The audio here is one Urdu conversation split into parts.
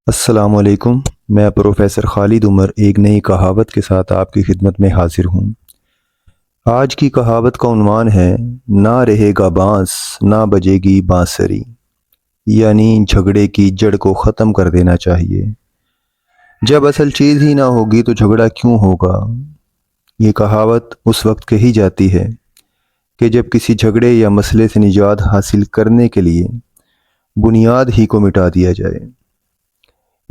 السلام علیکم۔ میں پروفیسر خالد عمر ایک نئی کہاوت کے ساتھ آپ کی خدمت میں حاضر ہوں۔ آج کی کہاوت کا عنوان ہے نہ رہے گا بانس نہ بجے گی بانسری، یعنی جھگڑے کی جڑ کو ختم کر دینا چاہیے۔ جب اصل چیز ہی نہ ہوگی تو جھگڑا کیوں ہوگا؟ یہ کہاوت اس وقت کہی جاتی ہے کہ جب کسی جھگڑے یا مسئلے سے نجات حاصل کرنے کے لیے بنیاد ہی کو مٹا دیا جائے۔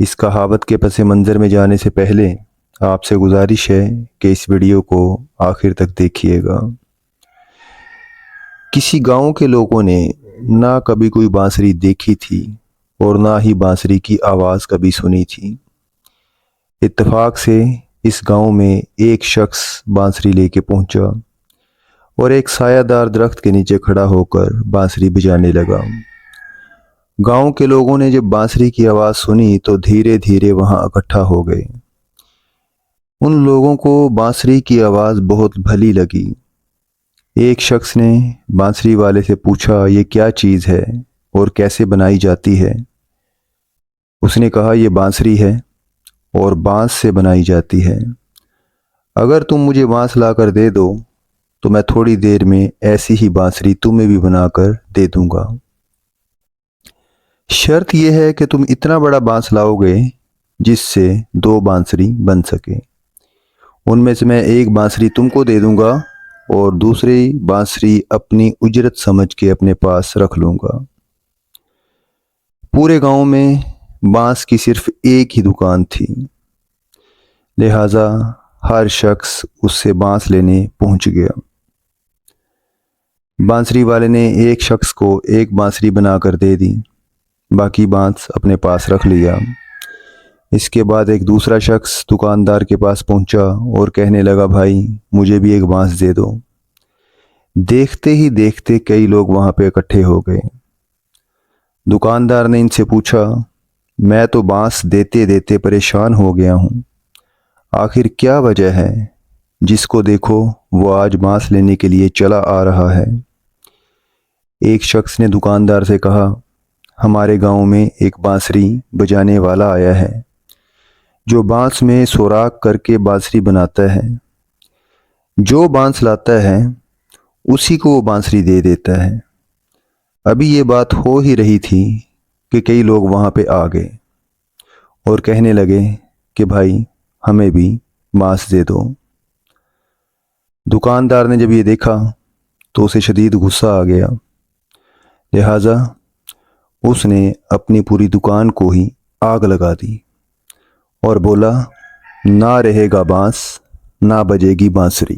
اس کہاوت کے پس منظر میں جانے سے پہلے آپ سے گزارش ہے کہ اس ویڈیو کو آخر تک دیکھیے گا۔ کسی گاؤں کے لوگوں نے نہ کبھی کوئی بانسری دیکھی تھی اور نہ ہی بانسری کی آواز کبھی سنی تھی۔ اتفاق سے اس گاؤں میں ایک شخص بانسری لے کے پہنچا اور ایک سایہ دار درخت کے نیچے کھڑا ہو کر بانسری بجانے لگا۔ گاؤں کے لوگوں نے جب بانسری کی آواز سنی تو دھیرے دھیرے وہاں اکٹھا ہو گئے۔ ان لوگوں کو بانسری کی آواز بہت بھلی لگی۔ ایک شخص نے بانسری والے سے پوچھا یہ کیا چیز ہے اور کیسے بنائی جاتی ہے؟ اس نے کہا یہ بانسری ہے اور بانس سے بنائی جاتی ہے۔ اگر تم مجھے بانس لا کر دے دو تو میں تھوڑی دیر میں ایسی ہی بانسری تمہیں بھی بنا کر دے دوں گا۔ شرط یہ ہے کہ تم اتنا بڑا بانس لاؤ گے جس سے 2 بانسری بن سکے۔ ان میں سے میں ایک بانسری تم کو دے دوں گا اور دوسری بانسری اپنی اجرت سمجھ کے اپنے پاس رکھ لوں گا۔ پورے گاؤں میں بانس کی صرف ایک ہی دکان تھی، لہٰذا ہر شخص اس سے بانس لینے پہنچ گیا۔ بانسری والے نے ایک شخص کو ایک بانسری بنا کر دے دی، باقی بانس اپنے پاس رکھ لیا۔ اس کے بعد ایک دوسرا شخص دکاندار کے پاس پہنچا اور کہنے لگا بھائی مجھے بھی ایک بانس دے دو۔ دیکھتے ہی دیکھتے کئی لوگ وہاں پہ اکٹھے ہو گئے۔ دکاندار نے ان سے پوچھا میں تو بانس دیتے دیتے پریشان ہو گیا ہوں، آخر کیا وجہ ہے؟ جس کو دیکھو وہ آج بانس لینے کے لیے چلا آ رہا ہے۔ ایک شخص نے دکاندار سے کہا ہمارے گاؤں میں ایک بانسری بجانے والا آیا ہے جو بانس میں سوراخ کر کے بانسری بناتا ہے۔ جو بانس لاتا ہے اسی کو وہ بانسری دے دیتا ہے۔ ابھی یہ بات ہو ہی رہی تھی کہ کئی لوگ وہاں پہ آ گئے اور کہنے لگے کہ بھائی ہمیں بھی بانس دے دو۔ دکاندار نے جب یہ دیکھا تو اسے شدید غصہ آ گیا، لہٰذا اس نے اپنی پوری دکان کو ہی آگ لگا دی اور بولا نہ رہے گا بانس نہ بجے گی بانسری۔